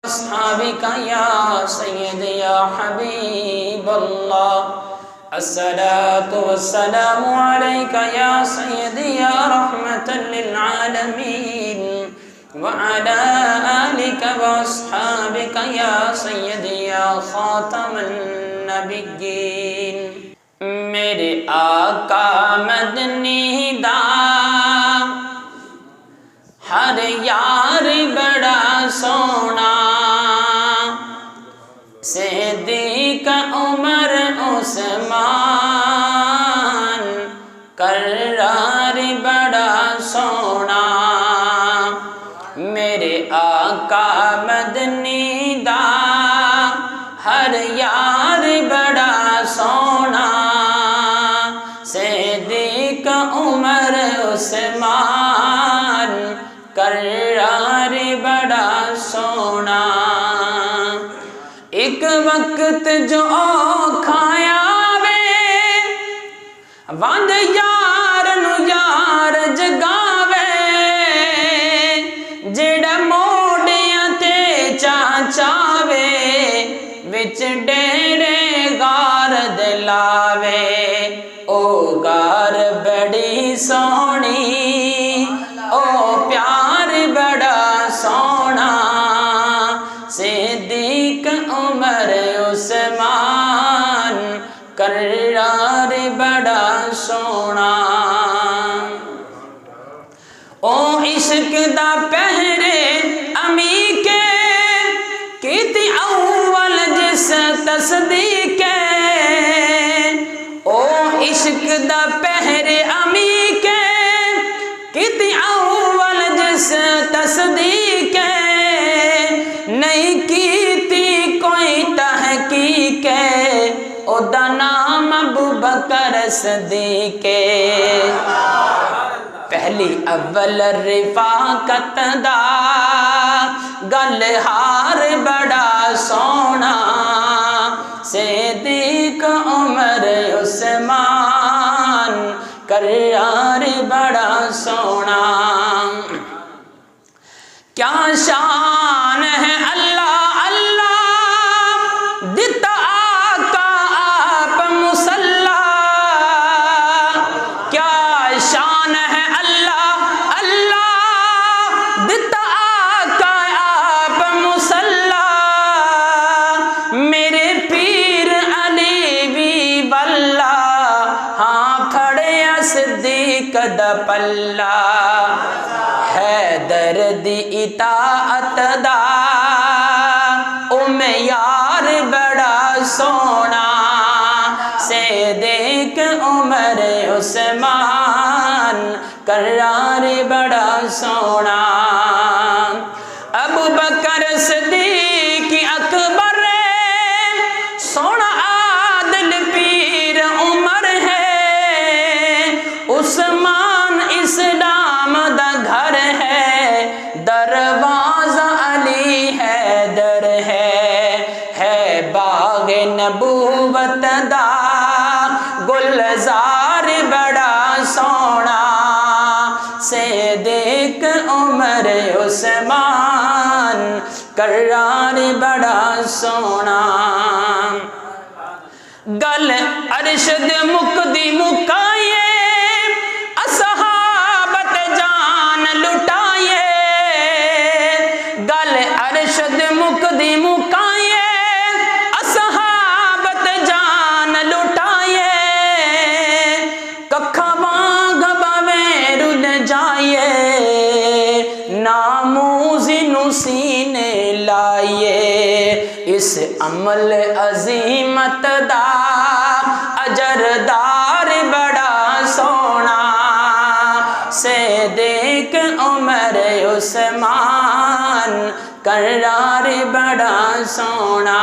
أصحابك يا سيد يا حبيب الله الصلاة والسلام عليك يا سيدي يا رحمة للعالمين وعلى آلك وأصحابك يا سيدي يا خاتم النبيين میرے آقا مدنی دا ہر یار بڑا سونا صدیق عمر عثمان کرار بڑا سونا میرے آقا مدنی دا ہر یار بڑا سونا صدیق عمر عثمان کرار بڑا سونا ایک وقت جو کھایا وے وند یار نو یار جگاوے جڑا موڑیاں تے چاچاوے وچ ڈیرے غار دلاوے او غار بڑی سونی او پیار بڑا سونا صدیق عمر عثمان کرار بڑا سونا او عشق دا پہرے امی کے کیتی اول جس تصدیق او عشق دا پہرے امی کے کیتی اول جس تصدیق نہیں کیتی کوئی تحقیق او دا نام ابو بکر صدیق پہلی اول رفاقت دا گلہار بڑا سونا صدیق عمر عثمان کرار بڑا سونا کیا شان ہے اللہ اللہ دیتا آقا آپ مصلی کیا شان ہے اللہ اللہ دیتا آقا آپ مصلی میرے پیر علی بھی واللہ ہاں پھڑے صدیق دا پلہ حیدر دی اطاعت دا یار بڑا سونا صدیق عمر عثمان کرار بڑا سونا ابو بکر صدیق اکبر سونا عادل پیر عمر ہے عثمان اسلام دا گھر ہے دروازہ علی حیدر ہے باغ نبوت دا گلزار بڑا سونا صدیق عمر عثمان کرار بڑا سونا گل ارشد مقدی مکائے اصحابت جان لٹائے گل ارشد مقدی مکائے اصحابت جان لٹائے ککھا وانگ باویں رل جائے ناموزی نو سینے لائے اس عمل عظیمت دا اجردار بڑا سونا صدیق عمر عثمان کرار بڑا سونا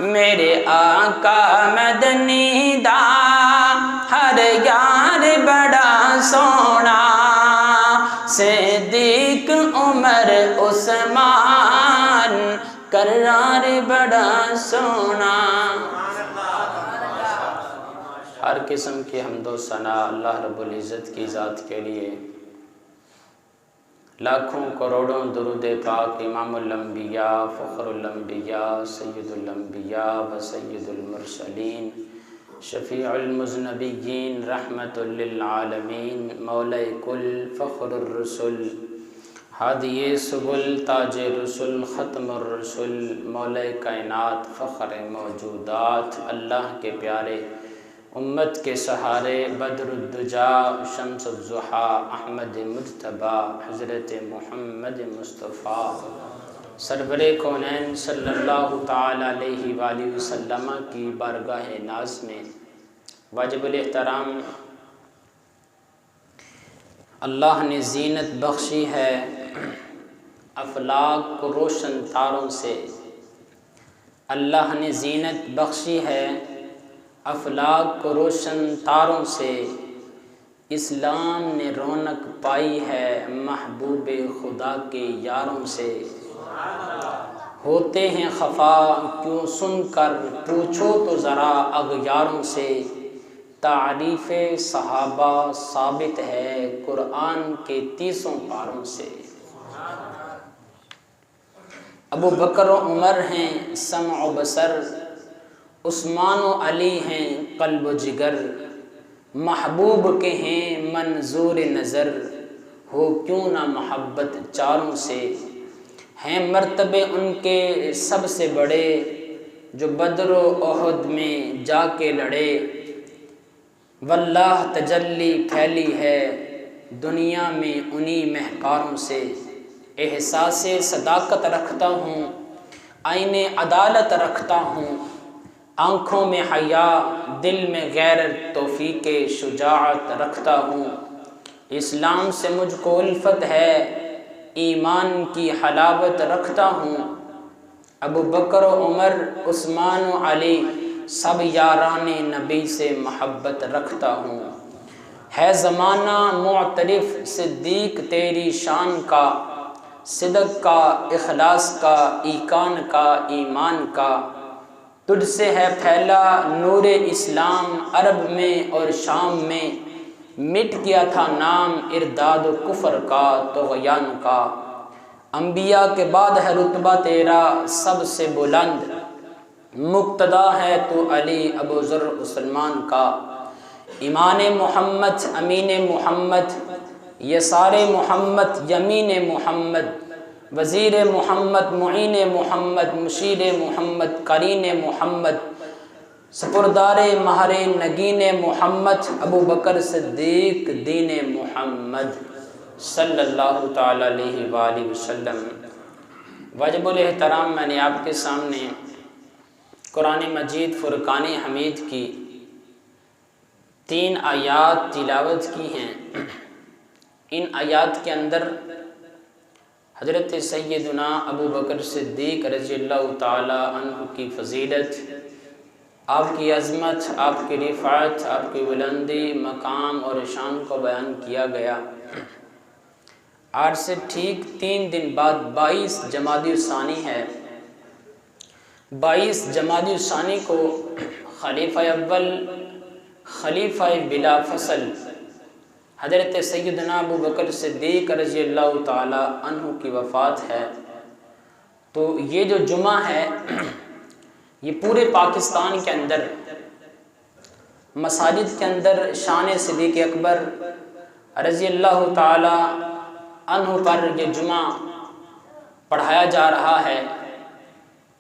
میرے آقا مدنی دا ہر یار بڑا سونا صدیق عمر عثمان کرار بڑا سونا ہر قسم کی حمد و ثنا اللہ رب العزت کی ذات کے لیے لاکھوں کروڑوں درود پاک امام الانبیاء فخر الانبیاء سید الانبیاء و سید المرسلین شفیع المذنبین رحمت للعالمین مولا کل فخر الرسل ہادی سبل تاج رسل ختم الرسل مولا کائنات فخر موجودات، اللہ کے پیارے امت کے سہارے بدر الدجا شمس الضحیٰ احمد مجتبیٰ حضرت محمد مصطفیٰ سرور کونین صلی اللہ تعالی علیہ وآلہ وسلم کی بارگاہ ناز میں واجب الاحترام اللہ نے زینت بخشی ہے افلاک کو روشن تاروں سے، اللہ نے زینت بخشی ہے افلاک کو روشن تاروں سے، اسلام نے رونق پائی ہے محبوب خدا کے یاروں سے۔ ہوتے ہیں خفا کیوں سن کر پوچھو تو ذرا اغیاروں سے، تعریف صحابہ ثابت ہے قرآن کے 30 پاروں سے۔ ابو بکر و عمر ہیں سمع و بصر، عثمان و علی ہیں قلب و جگر، محبوب کے ہیں منظور نظر، ہو کیوں نہ محبت چاروں سے۔ ہیں مرتبے ان کے سب سے بڑے جو بدر و احد میں جا کے لڑے، واللہ تجلی پھیلی ہے دنیا میں انہی مہکاروں سے۔ احساس صداقت رکھتا ہوں عین عدالت رکھتا ہوں، آنکھوں میں حیا دل میں غیرت توفیق شجاعت رکھتا ہوں، اسلام سے مجھ کو الفت ہے ایمان کی حلاوت رکھتا ہوں، ابو بکر و عمر عثمان و علی سب یاران نبی سے محبت رکھتا ہوں۔ ہے زمانہ معترف صدیق تیری شان کا، صدق کا اخلاص کا ایقان کا ایمان کا، تجھ سے ہے پھیلا نور اسلام عرب میں اور شام میں، مٹ گیا تھا نام ارداد و کفر کا طغیان کا، انبیاء کے بعد ہے رتبہ تیرا سب سے بلند، مقتدا ہے تو علی ابو ذر سلمان کا، ایمان محمد امین محمد یسار محمد یمین محمد، وزیر محمد معین محمد مشیر محمد قرین محمد، سپردار مہر نگین محمد ابو بکر صدیق دین محمد صلی اللہ تعالی علیہ وآلہ وسلم۔ واجب الاحترام میں نے آپ کے سامنے قرآن مجید فرقان حمید کی 3 آیات تلاوت کی ہیں۔ ان آیات کے اندر حضرت سیدنا ابو بکر صدیق رضی اللہ تعالی عنہ کی فضیلت، آپ کی عظمت، آپ کی رفعت، آپ کی بلندی مقام اور شان کو بیان کیا گیا۔ آج سے ٹھیک 3 دن بعد 22 جمادی الثانی ہے۔ 22 جمادی الثانی کو خلیفہ اول خلیفہ بلا فصل حضرت سیدنا ابو بکر صدیق رضی اللہ تعالی عنہ کی وفات ہے۔ تو یہ جو جمعہ ہے یہ پورے پاکستان کے اندر مساجد کے اندر شان صدیق اکبر رضی اللہ تعالی عنہ پر یہ جمعہ پڑھایا جا رہا ہے۔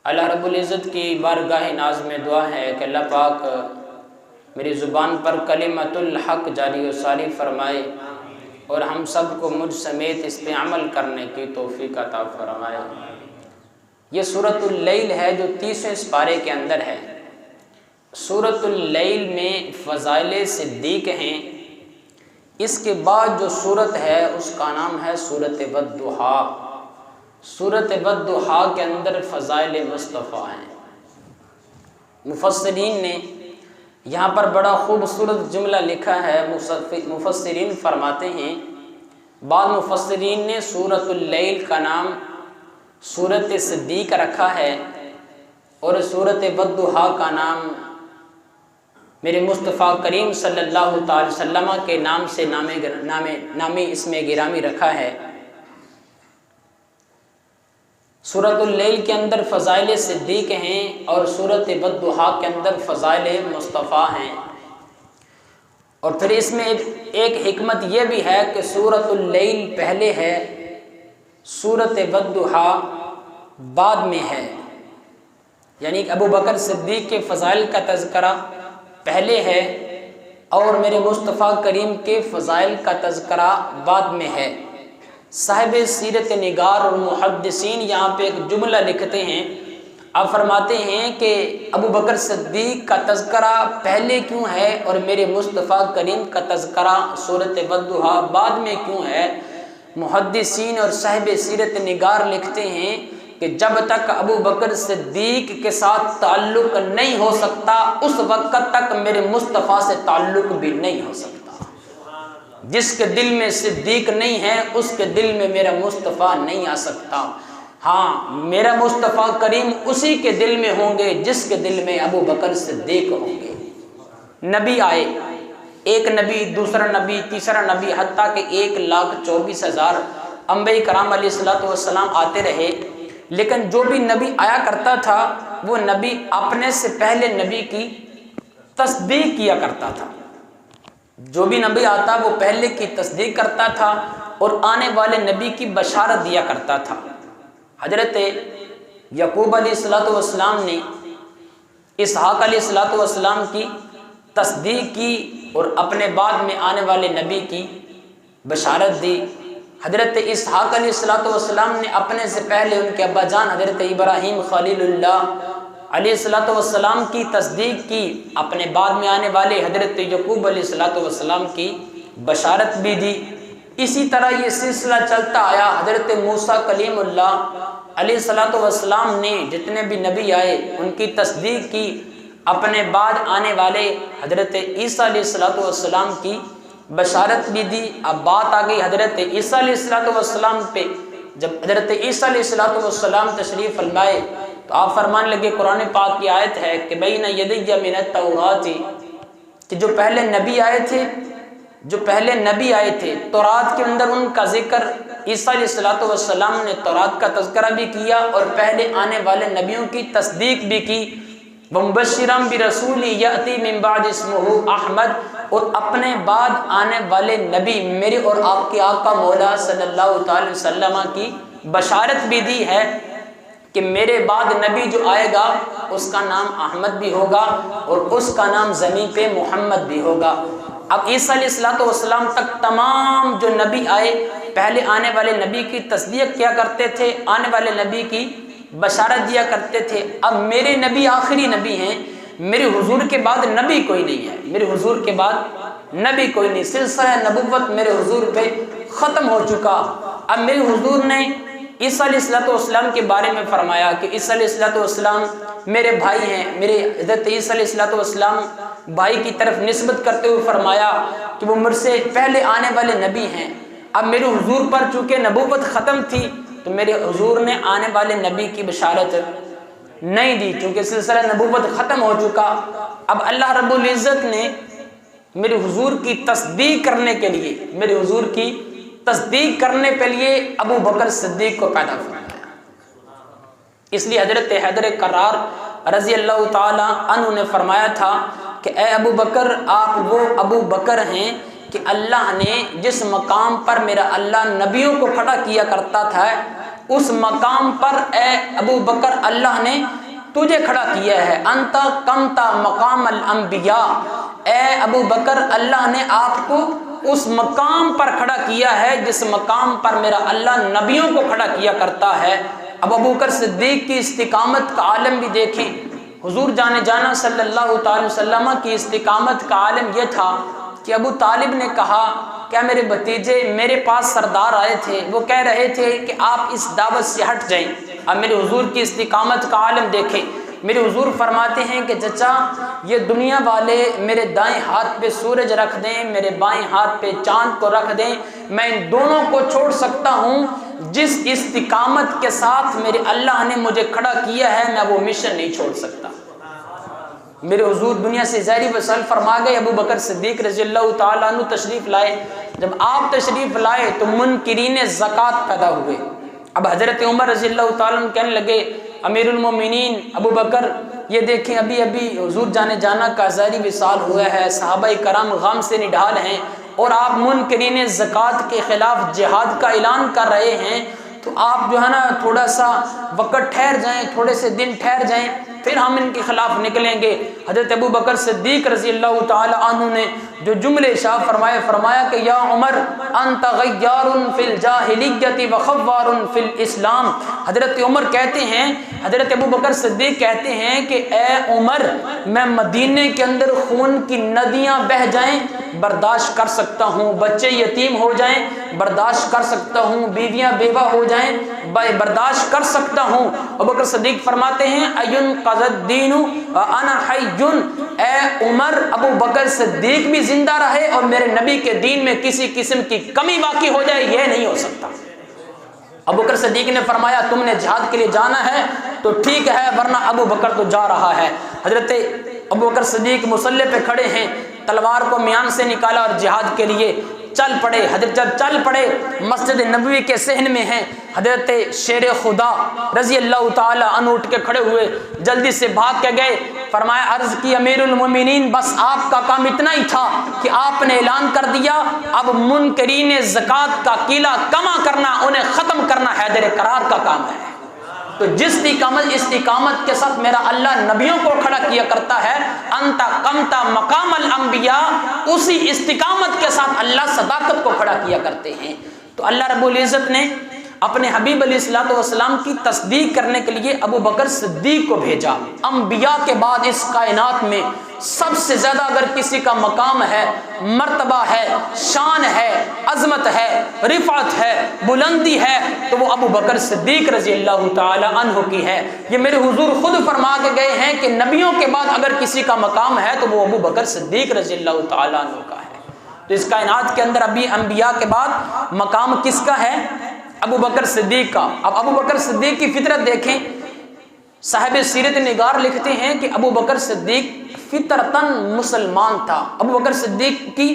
اللہ رب العزت کی بارگاہ ناز میں دعا ہے کہ اللہ پاک میری زبان پر کلمۃ الحق جاری و ساری فرمائے اور ہم سب کو مجھ سمیت اس پہ عمل کرنے کی توفیق عطا فرمائے۔ یہ سورۃ اللیل ہے جو 30ویں سپارے کے اندر ہے۔ سورۃ اللیل میں فضائل صدیق ہیں۔ اس کے بعد جو سورت ہے اس کا نام ہے سورۃ والضحیٰ۔ سورۃ والضحیٰ کے اندر فضائل مصطفیٰ ہیں۔ مفسرین نے یہاں پر بڑا خوبصورت جملہ لکھا ہے۔ مفسرین فرماتے ہیں، بعض مفسرین نے سورۃ اللیل کا نام سورۃ صدیق رکھا ہے اور سورۃ والضحیٰ کا نام میرے مصطفیٰ کریم صلی اللہ تعالی وسلم کے نام سے نامی اسم گرامی رکھا ہے۔ سورۃ اللیل کے اندر فضائل صدیق ہیں اور سورۃ والضحیٰ کے اندر فضائل مصطفیٰ ہیں۔ اور پھر اس میں ایک حکمت یہ بھی ہے کہ سورۃ اللیل پہلے ہے، سورۃ والضحیٰ بعد میں ہے، یعنی کہ ابو بکر صدیق کے فضائل کا تذکرہ پہلے ہے اور میرے مصطفیٰ کریم کے فضائل کا تذکرہ بعد میں ہے۔ صاحب سیرت نگار اور محدثین یہاں پہ ایک جملہ لکھتے ہیں، آپ فرماتے ہیں کہ ابو بکر صدیق کا تذکرہ پہلے کیوں ہے اور میرے مصطفیٰ کریم کا تذکرہ سورۃ والضحیٰ بعد میں کیوں ہے؟ محدثین اور صاحب سیرت نگار لکھتے ہیں کہ جب تک ابو بکر صدیق کے ساتھ تعلق نہیں ہو سکتا اس وقت تک میرے مصطفیٰ سے تعلق بھی نہیں ہو سکتا۔ جس کے دل میں صدیق نہیں ہے اس کے دل میں میرا مصطفیٰ نہیں آ سکتا۔ ہاں، میرا مصطفیٰ کریم اسی کے دل میں ہوں گے جس کے دل میں ابو بکر صدیق ہوں گے۔ نبی آئے، ایک نبی، دوسرا نبی، تیسرا نبی، حتیٰ کہ 1,24,000 انبیاء کرام علیہ السلام آتے رہے، لیکن جو بھی نبی آیا کرتا تھا وہ نبی اپنے سے پہلے نبی کی تصدیق کیا کرتا تھا۔ جو بھی نبی آتا وہ پہلے کی تصدیق کرتا تھا اور آنے والے نبی کی بشارت دیا کرتا تھا۔ حضرت یعقوب علیہ السلام نے اسحاق علیہ السلام کی تصدیق کی اور اپنے بعد میں آنے والے نبی کی بشارت دی۔ حضرت اسحاق علیہ السلام نے اپنے سے پہلے ان کے ابا جان حضرت ابراہیم خلیل اللہ علیہ السلام کی تصدیق کی، اپنے بعد میں آنے والے حضرت یعقوب علیہ السلام کی بشارت بھی دی۔ اسی طرح یہ سلسلہ چلتا آیا۔ حضرت موسیٰ کلیم اللہ علیہ السلام نے جتنے بھی نبی آئے ان کی تصدیق کی، اپنے بعد آنے والے حضرت عیسیٰ علیہ السلام کی بشارت بھی دی۔ اب بات آ گئی حضرت عیسیٰ علیہ السلام پہ۔ جب حضرت عیسیٰ علیہ السلام تشریف فرمائے تو آپ فرمان لگے، قرآن پاک کی آیت ہے کہ بین یدی من التوراۃ، کہ جو پہلے نبی آئے تھے تورات کے اندر ان کا ذکر عیسیٰ علیہ السلام نے تورات کا تذکرہ بھی کیا اور پہلے آنے والے نبیوں کی تصدیق بھی کی۔ وَمُبَشِّرًا بِرَسُولٍ يَأْتِي مِن بَعْدِ اسْمُهُ احمد، اور اپنے بعد آنے والے نبی میرے اور آپ کے آقا مولا صلی اللہ تعالی وسلم کی بشارت بھی دی ہے کہ میرے بعد نبی جو آئے گا اس کا نام احمد بھی ہوگا اور اس کا نام زمین پہ محمد بھی ہوگا۔ اب عیسیٰ علیہ السلام تک تمام جو نبی آئے پہلے آنے والے نبی کی تصدیق کیا کرتے تھے، آنے والے نبی کی بشارت دیا کرتے تھے۔ اب میرے نبی آخری نبی ہیں، میرے حضور کے بعد نبی کوئی نہیں ہے، میرے حضور کے بعد نبی کوئی نہیں، سلسلہ نبوت میرے حضور پہ ختم ہو چکا۔ اب میرے حضور نے عیسیٰ علیہ السلام کے بارے میں فرمایا کہ عیسیٰ علیہ السلام میرے بھائی ہیں، میرے حضرت عیسیٰ علیہ السلام بھائی کی طرف نسبت کرتے ہوئے فرمایا کہ وہ مجھ سے پہلے آنے والے نبی ہیں۔ اب میرے حضور پر چونکہ نبوت ختم تھی تو میرے حضور نے آنے والے نبی کی بشارت نہیں دی، چونکہ سلسلہ نبوت ختم ہو چکا۔ اب اللہ رب العزت نے میرے حضور کی تصدیق کرنے کے لیے، میرے حضور کی تصدیق کرنے کے لیے ابو بکر صدیق کو پیدا فرمایا۔ اس لیے حضرت حیدر کرار رضی اللہ تعالی عنہ نے فرمایا تھا کہ اے ابو بکر، آپ وہ ابو بکر ہیں کہ اللہ نے جس مقام پر میرا اللہ نبیوں کو کھڑا کیا کرتا تھا اس مقام پر اے ابو بکر اللہ نے تجھے کھڑا کیا ہے۔ انت قمت مقام الانبیاء، اے ابو بکر اللہ نے آپ کو اس مقام پر کھڑا کیا ہے جس مقام پر میرا اللہ نبیوں کو کھڑا کیا کرتا ہے۔ اب ابو بکر صدیق کی استقامت کا عالم بھی دیکھیں، حضور جانے جانا صلی اللہ تعالی وسلم کی استقامت کا عالم یہ تھا کہ ابو طالب نے کہا کیا میرے بھتیجے میرے پاس سردار آئے تھے، وہ کہہ رہے تھے کہ آپ اس دعوت سے ہٹ جائیں۔ اب میرے حضور کی استقامت کا عالم دیکھیں، میرے حضور فرماتے ہیں کہ چچا یہ دنیا والے میرے دائیں ہاتھ پہ سورج رکھ دیں، میرے بائیں ہاتھ پہ چاند کو رکھ دیں، میں ان دونوں کو چھوڑ سکتا ہوں، جس استقامت کے ساتھ میرے اللہ نے مجھے کھڑا کیا ہے میں وہ مشن نہیں چھوڑ سکتا۔ میرے حضور دنیا سے ظاہری وصال فرما گئے۔ ابو بکر صدیق رضی اللہ تعالیٰ عنہ تشریف لائے۔ جب آپ تشریف لائے تو منکرین زکوٰۃ پیدا ہوئے، اب حضرت عمر رضی اللہ تعالیٰ عنہ کہنے لگے امیر المومنین ابو بکر، یہ دیکھیں ابھی ابھی حضور جانے جانا کا ظاہری وصال ہوا ہے، صحابہ کرام غم سے نڈھال ہیں، اور آپ منکرین زکوٰۃ کے خلاف جہاد کا اعلان کر رہے ہیں، تو آپ جو ہے نا تھوڑا سا وقت ٹھہر جائیں، تھوڑے سے دن ٹھہر جائیں، پھر ہم ان کے خلاف نکلیں گے۔ حضرت ابو بکر صدیق رضی اللہ تعالی عنہ نے جو جملے ارشاد فرمائے، فرمایا کہ یا عمر انت غیار فی الجاہلیت وخوار فی الاسلام۔ حضرت عمر کہتے ہیں، حضرت ابو بکر صدیق کہتے ہیں کہ اے عمر، میں مدینے کے اندر خون کی ندیاں بہہ جائیں برداشت کر سکتا ہوں، بچے یتیم ہو جائیں برداشت کر سکتا ہوں، بیویاں بیوہ ہو جائیں برداشت کر سکتا ہوں۔ ابو بکر صدیق فرماتے ہیں ایون قضى الدین وانا حی، اے عمر ابو بکر صدیق بھی زندہ رہے اور میرے نبی کے دین میں کسی قسم کی کمی باقی ہو جائے، یہ نہیں ہو سکتا۔ ابو بکر صدیق نے فرمایا تم نے جہاد کے لیے جانا ہے تو ٹھیک ہے، ورنہ ابو بکر تو جا رہا ہے۔ حضرت ابو بکر صدیق مصلی پہ کھڑے ہیں، تلوار کو میان سے نکالا اور جہاد کے لیے چل پڑے۔ حضرت جب چل پڑے مسجد نبوی کے صحن میں ہیں، حضرت شیر خدا رضی اللہ تعالی عنہ اٹھ کے کھڑے ہوئے، جلدی سے بھاگ کے گئے، فرمایا عرض کی امیر المومنین بس آپ کا کام اتنا ہی تھا کہ آپ نے اعلان کر دیا اب منکرین زکوٰۃ کا قلعہ کما کرنا، انہیں ختم کرنا حیدر کرار کا کام ہے۔ تو جس استقامت کے ساتھ میرا اللہ نبیوں کو کھڑا کیا کرتا ہے، انتا قمتا مقام الانبیاء، اسی استقامت کے ساتھ اللہ صداقت کو کھڑا کیا کرتے ہیں۔ تو اللہ رب العزت نے اپنے حبیب علیہ الصلوۃ والسلام کی تصدیق کرنے کے لیے ابو بکر صدیق کو بھیجا۔ انبیاء کے بعد اس کائنات میں سب سے زیادہ اگر کسی کا مقام ہے، مرتبہ ہے، شان ہے، عظمت ہے، رفعت ہے، بلندی ہے، تو وہ ابو بکر صدیق رضی اللہ تعالی عنہ کی ہے۔ یہ میرے حضور خود فرما کے گئے ہیں کہ نبیوں کے بعد اگر کسی کا مقام ہے تو وہ ابو بکر صدیق رضی اللہ تعالی عنہ کا ہے۔ تو اس کائنات کے اندر ابھی انبیاء کے بعد مقام کس کا ہے؟ ابو بکر صدیق کا۔ اب ابو بکر صدیق کی فطرت دیکھیں، صاحب سیرت نگار لکھتے ہیں کہ ابو بکر صدیق فطرتاً مسلمان تھا، ابو بکر صدیق کی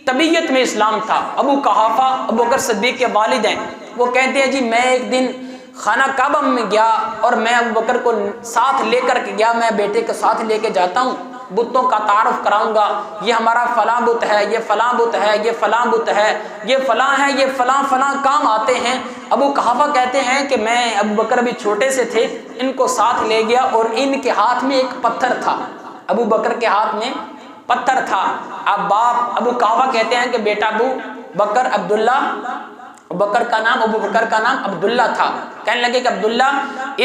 طبیعت میں اسلام تھا۔ ابو قحافہ ابو بکر صدیق کے والد ہیں، وہ کہتے ہیں جی میں ایک دن خانہ کعبہ میں گیا اور میں ابو بکر کو ساتھ لے کر کے گیا، میں بیٹے کے ساتھ لے کے جاتا ہوں، بتوں کا تعارف کراؤں گا، یہ ہمارا فلاں بت ہے، یہ فلاں بت ہے، یہ فلاں بت ہے، یہ فلاں ہے، یہ فلاں فلاں کام آتے ہیں۔ ابو قحافہ کہتے ہیں کہ میں ابو بکر ابھی چھوٹے سے تھے، ان کو ساتھ لے گیا اور ان کے ہاتھ میں ایک پتھر تھا، ابو بکر کے ہاتھ میں پتھر تھا۔ اب باپ ابو قحافہ کہتے ہیں کہ بیٹا ابو بکر عبداللہ، ابو بکر کا نام عبداللہ تھا، کہنے لگے کہ عبداللہ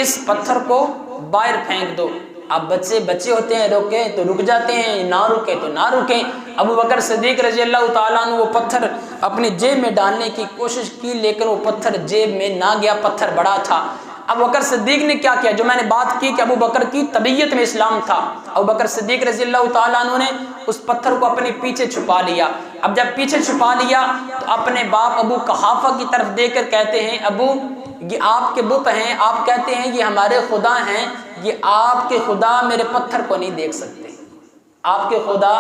اس پتھر کو باہر پھینک دو۔ اب بچے ہوتے ہیں، روکیں تو رک جاتے ہیں، نہ رکیں تو نہ رکیں۔ ابو بکر صدیق رضی اللہ تعالیٰ عنہ وہ پتھر اپنی جیب میں ڈالنے کی کوشش کی، لیکن وہ پتھر جیب میں نہ گیا، پتھر بڑا تھا۔ ابو بکر صدیق نے کیا کیا؟ جو میں نے بات کی کہ ابو بکر کی طبیعت میں اسلام تھا، ابو بکر صدیق رضی اللہ تعالیٰ عنہ نے اس پتھر کو اپنے پیچھے چھپا لیا۔ اب جب پیچھے چھپا لیا تو اپنے باپ ابو قحافہ کی طرف دیکھ کر کہتے ہیں ابو یہ آپ کے بت ہیں، آپ کہتے ہیں یہ ہمارے خدا ہیں، یہ آپ کے خدا میرے پتھر کو نہیں دیکھ سکتے، آپ کے خدا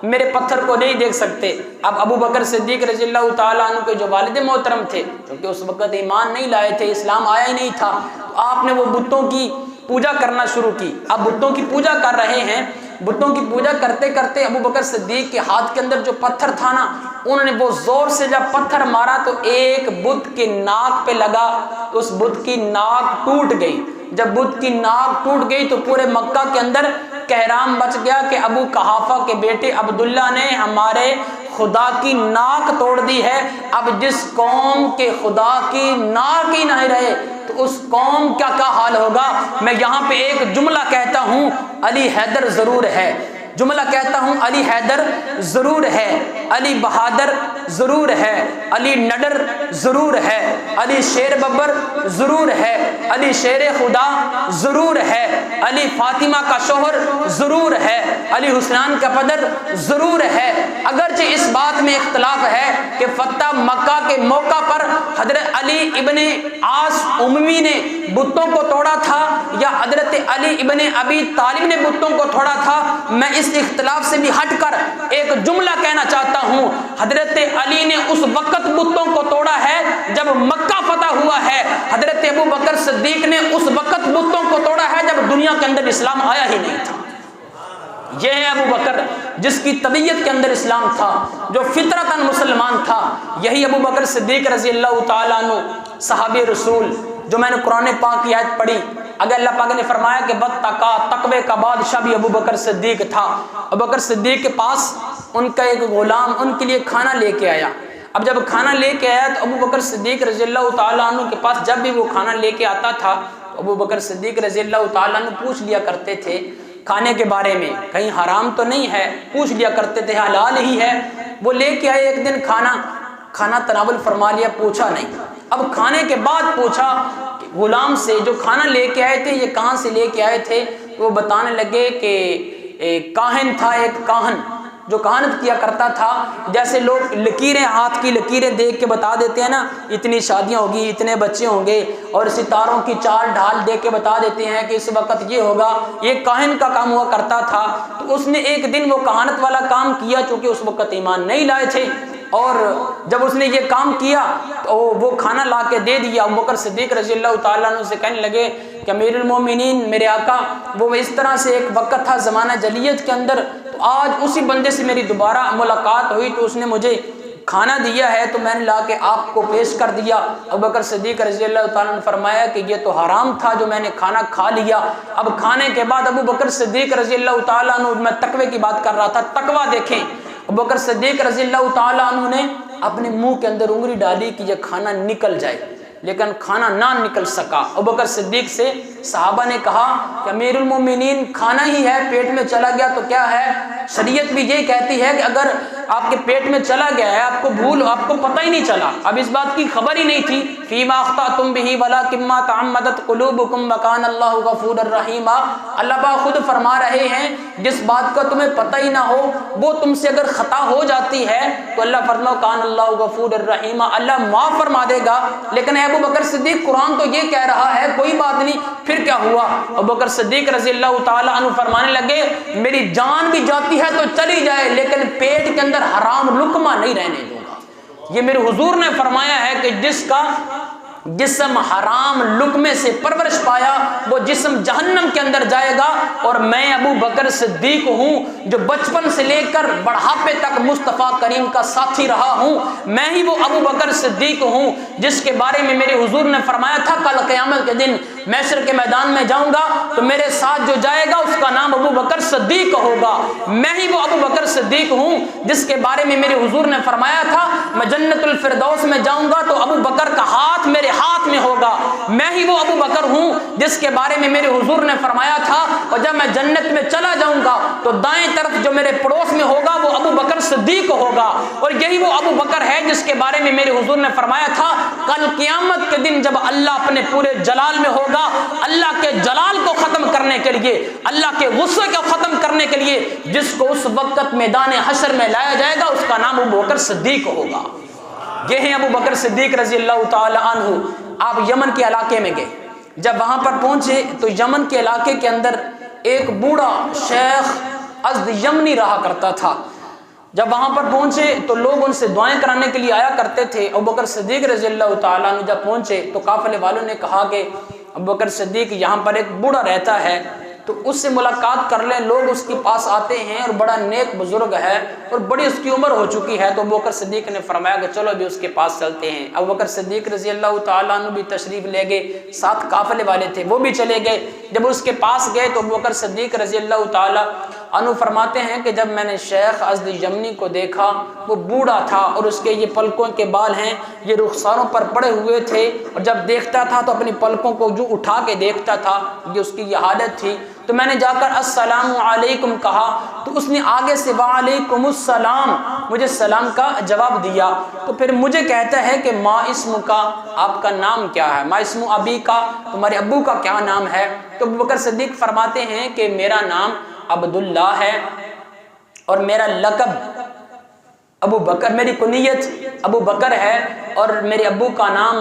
میرے پتھر کو نہیں دیکھ سکتے۔ اب ابو بکر صدیق رضی اللہ تعالیٰ عنہ کے جو والد محترم تھے، کیونکہ اس وقت ایمان نہیں لائے تھے، اسلام آیا ہی نہیں تھا، تو آپ نے وہ بتوں کی پوجا کرنا شروع کی۔ اب بتوں کی پوجا کر رہے ہیں، بتوں کی پوجا کرتے کرتے ابو بکر صدیق کے ہاتھ کے اندر جو پتھر تھا نا، انہوں نے وہ زور سے جب پتھر مارا تو ایک بت کے ناک پہ لگا، تو اس بت کی ناک ٹوٹ گئی۔ جب بت کی ناک ٹوٹ گئی تو پورے مکہ کے اندر کہرام بچ گیا کہ ابو قحافہ کے بیٹے عبداللہ نے ہمارے خدا کی ناک توڑ دی ہے۔ اب جس قوم کے خدا کی ناک ہی نہیں رہے تو اس قوم کا کیا حال ہوگا۔ میں یہاں پہ ایک جملہ کہتا ہوں، علی حیدر ضرور ہے، جملہ کہتا ہوں، علی حیدر ضرور ہے، علی بہادر ضرور ہے، علی نڈر ضرور ہے، علی شیر ببر ضرور ہے، علی شیر خدا ضرور ہے، علی فاطمہ کا شوہر ضرور ہے، علی حسنان کا پدر ضرور ہے۔ اگرچہ اس بات میں اختلاف ہے کہ فتح مکہ کے موقع پر حضرت علی ابن عاص اموی نے بتوں کو توڑا تھا یا حضرت علی ابن ابی طالب نے بتوں کو توڑا تھا، میں اس اختلاف سے بھی ہٹ کر ایک جملہ کہنا چاہتا جاتا ہوں حضرت علی نے اس وقت بتوں کو توڑا ہے جب مکہ فتح ہوا ہے، حضرت ابو بکر صدیق نے اس وقت بتوں کو توڑا ہے جب دنیا کے اندر اسلام آیا ہی نہیں تھا۔ یہ ہے ابو بکر جس کی طبیعت کے اندر اسلام تھا، جو فطرتاً مسلمان تھا۔ یہی ابو بکر صدیق رضی اللہ تعالیٰ عنہ صحابی رسول، جو میں نے قرآن پاک کی آیت پڑھی، اگر اللہ پاک نے فرمایا کہ بتقا، تقوی کا بادشاہ بھی ابو بکر صدیق تھا۔ ابو بکر صدیق کے پاس ان کا ایک غلام ان کے لیے کھانا لے کے آیا۔ اب جب کھانا لے کے آیا تو ابو بکر صدیق رضی اللہ تعالیٰ عنہ کے پاس جب بھی وہ کھانا لے کے آتا تھا تو ابو بکر صدیق رضی اللہ تعالیٰ عنہ پوچھ لیا کرتے تھے کھانے کے بارے میں، کہیں حرام تو نہیں ہے، پوچھ لیا کرتے تھے حلال ہی ہے۔ وہ لے کے آئے ایک دن کھانا تناول فرما لیا، پوچھا نہیں۔ اب کھانے کے بعد پوچھا کہ غلام سے جو کھانا لے کے آئے تھے یہ کہاں سے لے کے آئے تھے؟ وہ بتانے لگے کہ ایک کاہن تھا، ایک کاہن جو کہانت کیا کرتا تھا، جیسے لوگ لکیریں، ہاتھ کی لکیریں دیکھ کے بتا دیتے ہیں نا اتنی شادیاں ہوگی، اتنے بچے ہوں گے، اور ستاروں کی چال ڈھال دیکھ کے بتا دیتے ہیں کہ اس وقت یہ ہوگا۔ یہ کاہن کا کام ہوا کرتا تھا۔ تو اس نے ایک دن وہ کہانت والا کام کیا، چونکہ اس وقت ایمان نہیں لائے تھے، اور جب اس نے یہ کام کیا تو وہ کھانا لا کے دے دیا۔ ابو بکر صدیق رضی اللہ تعالیٰ عنہ سے کہنے لگے کہ امیر المومنین، میرے آقا، وہ اس طرح سے ایک وقت تھا زمانہ جلیت کے اندر، تو آج اسی بندے سے میری دوبارہ ملاقات ہوئی تو اس نے مجھے کھانا دیا ہے تو میں نے لا کے آپ کو پیش کر دیا۔ ابو بکر صدیق رضی اللہ تعالیٰ نے فرمایا کہ یہ تو حرام تھا جو میں نے کھانا کھا لیا۔ اب کھانے کے بعد ابو بکر صدیق رضی اللہ تعالیٰ عنہ، میں تقوی کی بات کر رہا تھا، تقوی دیکھیں، ابو بکر صدیق رضی اللہ تعالیٰ عنہ نے اپنے منہ کے اندر انگلی ڈالی کہ یہ کھانا نکل جائے، لیکن کھانا نہ نکل سکا۔ ابو بکر صدیق سے صحابہ نے کہا کہ امیر المومنین کھانا ہی ہے، پیٹ میں چلا گیا تو کیا ہے؟ شریعت بھی یہی کہتی ہے کہ اگر آپ کے پیٹ میں چلا گیا ہے، آپ کو پتہ ہی نہیں چلا، اب اس بات کی خبر ہی نہیں تھی، فیما اخطأتم بہ ولکن ما تعمدت قلوبکم وکان اللہ غفورا رحیما۔ اللہ پاک خود فرما رہے ہیں جس بات کا تمہیں پتہ ہی نہ ہو وہ تم سے اگر خطا ہو جاتی ہے تو اللہ فرماؤ کان اللہ غفورا رحیما، اللہ معاف فرما دے گا۔ لیکن ابو بکر صدیق، قرآن تو یہ کہہ رہا ہے کوئی بات نہیں، پھر کیا ہوا؟ ابو بکر صدیق رضی اللہ تعالیٰ عنہ فرمانے لگے میری جان بھی جاتی ہے تو چلی جائے لیکن پیٹ کے اندر حرام لقمہ نہیں رہنے دوں گا۔ یہ میرے حضور نے فرمایا ہے کہ جس کا جسم حرام لقمے سے پرورش پایا وہ جسم جہنم کے اندر جائے گا۔ اور میں ابو بکر صدیق ہوں جو بچپن سے لے کر بڑھاپے تک مصطفیٰ کریم کا ساتھی رہا ہوں، میں ہی وہ ابو بکر صدیق ہوں جس کے بارے میں میرے حضور نے فرمایا تھا کل قیامت کے دن محشر کے میدان میں جاؤں گا تو میرے ساتھ جو جائے گا اس کا نام ابو بکر صدیق ہوگا۔ میں ہی وہ ابو بکر صدیق ہوں جس کے بارے میں میرے حضور نے فرمایا تھا میں جنت الفردوس میں جاؤں گا تو ابو بکر کا ہاتھ میرے ہاتھ میں ہوگا۔ میں ہی وہ ابو بکر ہوں جس کے بارے میں میرے حضور نے فرمایا تھا اور جب میں جنت میں چلا جاؤں گا تو دائیں طرف جو میرے پڑوس میں ہوگا وہ ابو بکر صدیق ہوگا۔ اور یہی وہ ابو بکر ہے جس کے بارے میں میرے حضور نے فرمایا تھا کل قیامت کے دن جب اللہ اپنے پورے جلال میں ہوگا، اللہ کے جلال کو ختم کرنے کے لیے، اللہ کے غصے کو ختم کرنے کے لیے جس کو اس وقت میدان حشر میں لایا جائے گا اس کا نام ابو بکر صدیق ہوگا۔ یہ ہیں ابو بکر صدیق رضی اللہ تعالی عنہ۔ آپ یمن کے علاقے میں گئے، جب وہاں پر پہنچے تو یمن کے علاقے کے اندر ایک بوڑھا شیخ ازد یمنی رہا کرتا تھا۔ جب وہاں پر پہنچے تو لوگ ان سے دعائیں کرانے کے لیے آیا کرتے تھے۔ ابو بکر صدیق رضی اللہ تعالیٰ عنہ جب پہنچے تو قافلے والوں نے کہا کہ ابو بکر صدیق یہاں پر ایک بوڑھا رہتا ہے تو اس سے ملاقات کر لیں۔ لوگ اس کے پاس آتے ہیں اور بڑا نیک بزرگ ہے اور بڑی اس کی عمر ہو چکی ہے۔ تو ابو بکر صدیق نے فرمایا کہ چلو ابھی اس کے پاس چلتے ہیں۔ ابو بکر صدیق رضی اللہ تعالیٰ عنہ بھی تشریف لے گئے، ساتھ قافلے والے تھے وہ بھی چلے گئے۔ جب اس کے پاس گئے تو ابو بکر صدیق رضی اللہ تعالیٰ عنہ فرماتے ہیں کہ جب میں نے شیخ ازد یمنی کو دیکھا وہ بوڑھا تھا اور اس کے یہ پلکوں کے بال ہیں یہ رخساروں پر پڑے ہوئے تھے، اور جب دیکھتا تھا تو اپنی پلکوں کو جو اٹھا کے دیکھتا تھا، یہ اس کی یہ حالت تھی۔ تو میں نے جا کر السلام علیکم کہا تو اس نے آگے سے وعلیکم السلام مجھے سلام کا جواب دیا۔ تو پھر مجھے کہتا ہے کہ ما اسم کا، آپ کا نام کیا ہے؟ ما اسم ابی کا، تمہارے ابو کا کیا نام ہے؟ تو ابو بکر صدیق فرماتے ہیں کہ میرا نام عبداللہ ہے اور میرا لقب ابو بکر، میری کنیت ابو بکر ہے اور میرے ابو کا نام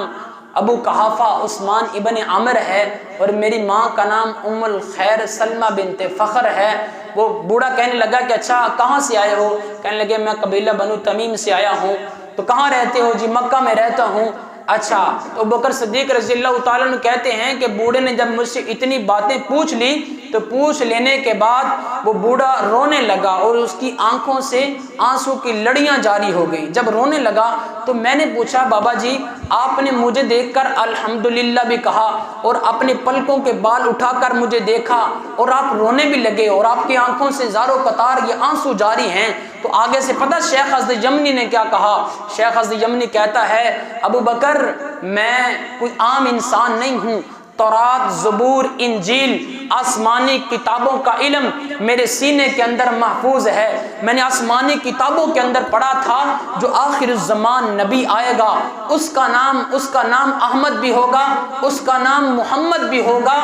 ابو قحافہ عثمان ابن عامر ہے اور میری ماں کا نام ام الخیر سلمہ بنت فخر ہے۔ وہ بوڑھا کہنے لگا کہ اچھا کہاں سے آئے ہو؟ کہنے لگے میں قبیلہ بنو تمیم سے آیا ہوں۔ تو کہاں رہتے ہو؟ جی مکہ میں رہتا ہوں۔ اچھا، تو ابوبکر صدیق رضی اللہ تعالیٰ عنہ کہتے ہیں کہ بوڑھے نے جب مجھ سے اتنی باتیں پوچھ لی تو پوچھ لینے کے بعد وہ بوڑھا رونے لگا اور اس کی آنکھوں سے آنسو کی لڑیاں جاری ہو گئیں۔ جب رونے لگا تو میں نے پوچھا بابا جی آپ نے مجھے دیکھ کر الحمدللہ بھی کہا اور اپنے پلکوں کے بال اٹھا کر مجھے دیکھا اور آپ رونے بھی لگے اور آپ کی آنکھوں سے زارو قطار یہ آنسو جاری ہیں، تو آگے سے پتہ شیخ ازد یمنی نے کیا کہا؟ شیخ ازد یمنی کہتا ہے ابو بکر میں کوئی عام انسان نہیں ہوں، تورات، زبور، انجیل، آسمانی کتابوں کا علم میرے سینے کے اندر محفوظ ہے۔ میں نے آسمانی کتابوں کے اندر پڑھا تھا جو آخر الزمان نبی آئے گا اس کا نام احمد بھی ہوگا، اس کا نام محمد بھی ہوگا،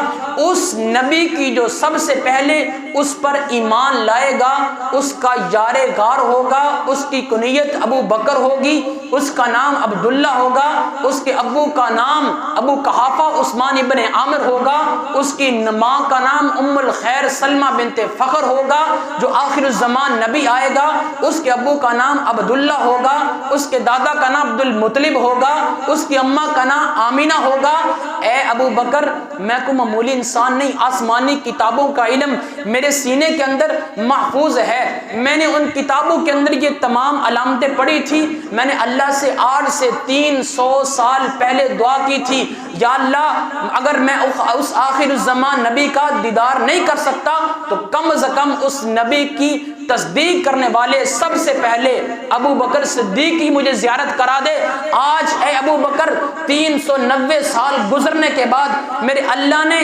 اس نبی کی جو سب سے پہلے اس پر ایمان لائے گا اس کا یار غار ہوگا، اس کی کنیت ابو بکر ہوگی، اس کا نام عبداللہ ہوگا، اس کے ابو کا نام ابو قحافہ عثمان ابن عامر ہوگا، اس کی ماں کا نام ام الخیر سلمہ بنت فخر ہوگا، جو آخر الزمان نبی آئے گا اس کے ابو کا نام عبداللہ ہوگا، اس کے دادا کا نام عبد المطلب ہوگا، اس کی اماں کا نام آمینہ ہوگا۔ اے ابو بکر میں کوئی معمولی انسان نہیں، آسمانی کتابوں کا علم میرے سینے کے اندر محفوظ ہے، میں نے ان کتابوں کے اندر یہ تمام علامتیں پڑھی تھی، میں نے اللہ سے آج سے 300 سال پہلے دعا کی تھی یا اللہ اگر میں اس آخر الزمان نبی کا دیدار نہیں کر سکتا تو کم از کم اس نبی کی تصدیق کرنے والے سب سے پہلے ابو بکر صدیق کی مجھے زیارت کرا دے۔ آج اے ابو بکر 390 سال گزرنے کے بعد میرے اللہ نے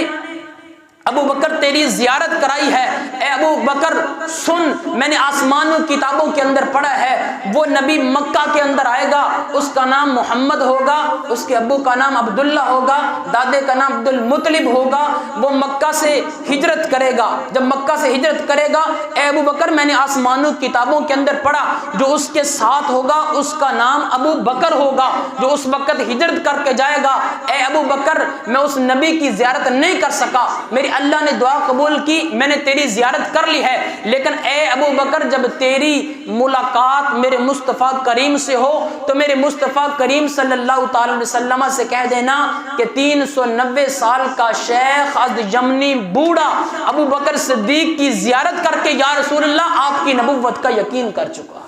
ابو بکر تیری زیارت کرائی ہے۔ اے ابو بکر سن، میں نے آسمانوں کتابوں کے اندر پڑھا ہے وہ نبی مکہ کے اندر آئے گا، اس کا نام محمد ہوگا، اس کے ابو کا نام عبداللہ ہوگا، دادے کا نام عبد المطلب ہوگا، وہ مکہ سے ہجرت کرے گا۔ جب مکہ سے ہجرت کرے گا اے ابو بکر میں نے آسمانوں کتابوں کے اندر پڑھا جو اس کے ساتھ ہوگا اس کا نام ابو بکر ہوگا، جو اس وقت ہجرت کر کے جائے گا۔ اے ابو بکر میں اس نبی کی زیارت نہیں کر سکا، میری اللہ نے دعا قبول کی، میں نے تیری زیارت کر لی ہے، لیکن اے ابو بکر جب تیری ملاقات میرے مصطفیٰ کریم سے ہو تو میرے مصطفیٰ کریم صلی اللہ تعالی علیہ وسلم سے کہہ دینا کہ 390 سال کا شیخ ازد یمنی بوڑھا ابو بکر صدیق کی زیارت کر کے یا رسول اللہ آپ کی نبوت کا یقین کر چکا ہے۔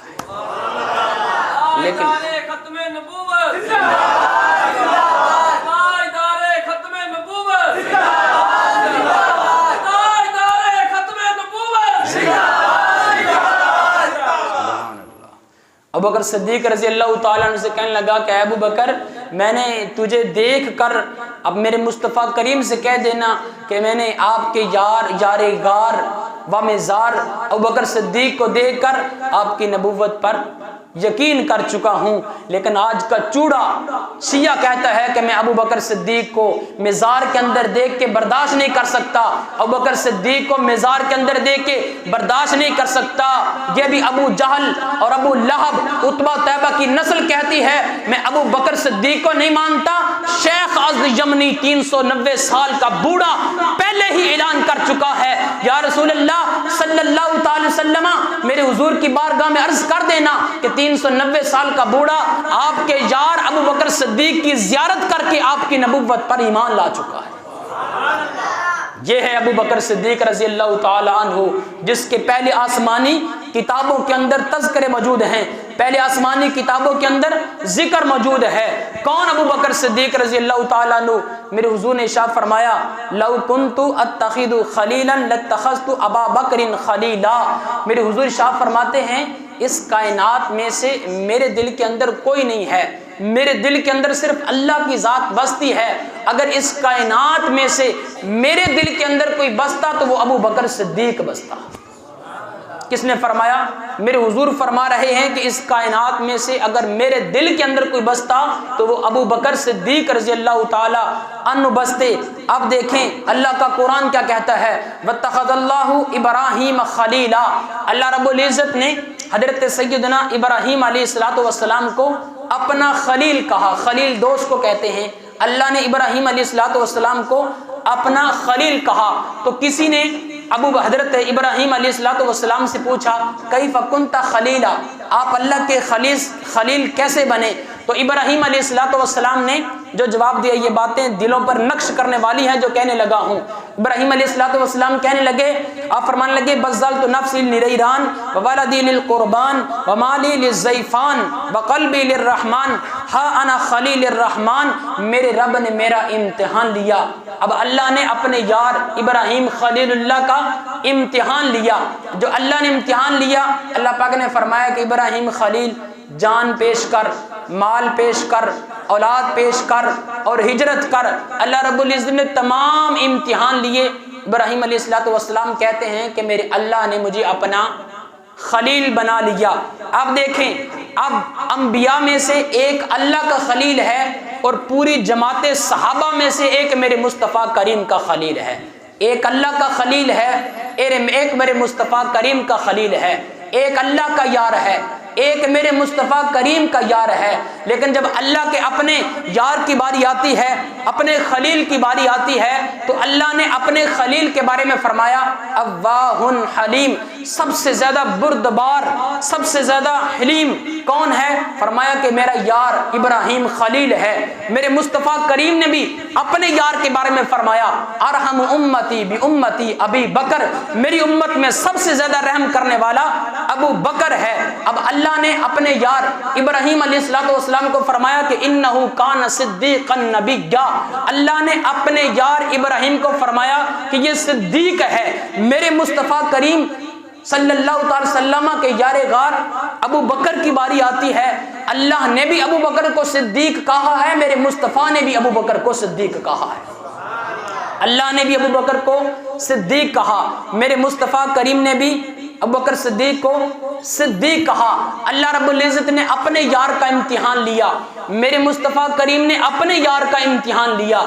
لیکن ابو بکر صدیق رضی اللہ تعالیٰ عنہ سے کہنے لگا کہ ابو بکر میں نے تجھے دیکھ کر اب میرے مصطفیٰ کریم سے کہہ دینا کہ میں نے آپ کے یار غار و مزار ابو بکر صدیق کو دیکھ کر آپ کی نبوت پر یقین کر چکا ہوں۔ لیکن آج کا چوڑا شیعہ کہتا ہے کہ میں ابو بکر صدیق کو مزار کے اندر دیکھ کے برداشت نہیں کر سکتا، ابو بکر صدیق کو مزار کے اندر دیکھ کے برداشت نہیں کر سکتا۔ یہ بھی ابو جہل اور ابو لہب عتبہ طیبہ کی نسل کہتی ہے میں ابو بکر صدیق کو نہیں مانتا۔ شیخ ازد یمنی 390 سال کا بوڑھا پہلے ہی اعلان کر چکا ہے یا رسول اللہ صلی اللہ تعالی وسلم میرے حضور کی بارگاہ میں عرض کر دینا کہ 390 سال کا بوڑھا آپ کے یار ابو بکر صدیق کی زیارت کر کے آپ کی نبوت پر ایمان لا چکا ہے۔ یہ ہے ابو بکر صدیق رضی اللہ تعالی عنہ جس کے پہلے آسمانی کتابوں کے اندر تذکرے موجود ہیں، پہلے آسمانی کتابوں کے اندر ذکر موجود ہے۔ کون ابو بکر صدیق رضی اللہ تعالی عنہ؟ میرے حضور نے ارشاد فرمایا لو کنت اتخذ خلیلا لاتخذت ابا بکر خلیلا۔ میرے حضور ارشاد فرماتے ہیں اس کائنات میں سے میرے دل کے اندر کوئی نہیں ہے، میرے دل کے اندر صرف اللہ کی ذات بستی ہے، اگر اس کائنات میں سے میرے دل کے اندر کوئی بستا تو وہ ابو بکر صدیق بستا۔ کس نے فرمایا؟ میرے حضور فرما رہے ہیں کہ اس کائنات میں سے اگر میرے دل کے اندر کوئی بستا تو وہ ابو بکر صدیق رضی اللہ تعالی عنہ بستے۔ اب دیکھیں اللہ کا قرآن کیا کہتا ہے واتخذ اللہ ابراہیم خلیلا۔ اللہ رب العزت نے حضرت سیدنا ابراہیم علیہ الصلوۃ والسلام کو اپنا خلیل کہا، خلیل دوست کو کہتے ہیں، اللہ نے ابراہیم علیہ السلام کو اپنا خلیل کہا تو کسی نے حضرت ابراہیم علیہ السلام سے پوچھا کیف کنت خلیلا، آپ اللہ کے خلیل کیسے بنے؟ تو ابراہیم علیہ السلام نے جو جواب دیا، یہ باتیں دلوں پر نقش کرنے والی ہیں جو کہنے لگا ہوں۔ ابراہیم علیہ السلام کہنے لگے، آپ فرمانے لگے بذلت نفسی للنیران وولدی للقربان ومالی للزیفان وقلبی للرحمن ہا انا خلیل الرحمن، میرے رب نے میرا امتحان لیا۔ اب اللہ نے اپنے یار ابراہیم خلیل اللہ کا امتحان لیا۔ جو اللہ نے امتحان لیا، اللہ پاک نے فرمایا کہ ابراہیم خلیل جان پیش کر، مال پیش کر، اولاد پیش کر اور ہجرت کر۔ اللہ رب العزت نے تمام امتحان لیے۔ ابراہیم علیہ السلام کہتے ہیں کہ میرے اللہ نے مجھے اپنا خلیل بنا لیا۔ اب دیکھیں، اب انبیاء میں سے ایک اللہ کا خلیل ہے اور پوری جماعت صحابہ میں سے ایک میرے مصطفیٰ کریم کا خلیل ہے۔ ایک اللہ کا خلیل ہے، ایک میرے مصطفیٰ کریم کا خلیل ہے، ایک اللہ کا یار ہے، ایک میرے مصطفیٰ کریم کا یار ہے۔ لیکن جب اللہ کے اپنے یار کی باری آتی ہے، اپنے خلیل کی باری آتی ہے، تو اللہ نے اپنے خلیل کے بارے میں فرمایا اواہ حلیم، سب سے زیادہ بردبار، سب سے زیادہ حلیم کون ہے؟ فرمایا کہ میرا یار ابراہیم خلیل ہے۔ میرے مصطفیٰ کریم نے بھی اپنے یار کے بارے میں فرمایا ارحم امتی بی امتی ابی بکر، میری امت میں سب سے زیادہ رحم کرنے والا ابو بکر ہے۔ اب اللہ نے اپنے یار ابراہیم علیہ السلام کو فرمایا کہ انہو کان صدیقا نبیا، اللہ نے اپنے یار ابراہیم کو فرمایا کہ یہ صدیق ہے۔ میرے مصطفیٰ کریم صلی اللہ تعالی وسلم کے یار غار ابو بکر کی باری آتی ہے، اللہ نے بھی ابو بکر کو صدیق کہا ہے، میرے مصطفیٰ نے بھی ابو بکر کو صدیق کہا ہے۔ اللہ نے بھی ابو بکر کو صدیق کہا، میرے مصطفیٰ کریم نے بھی ابو بکر صدیق کو صدیق کہا۔ اللہ رب العزت نے اپنے یار کا امتحان لیا، میرے مصطفیٰ کریم نے اپنے یار کا امتحان لیا۔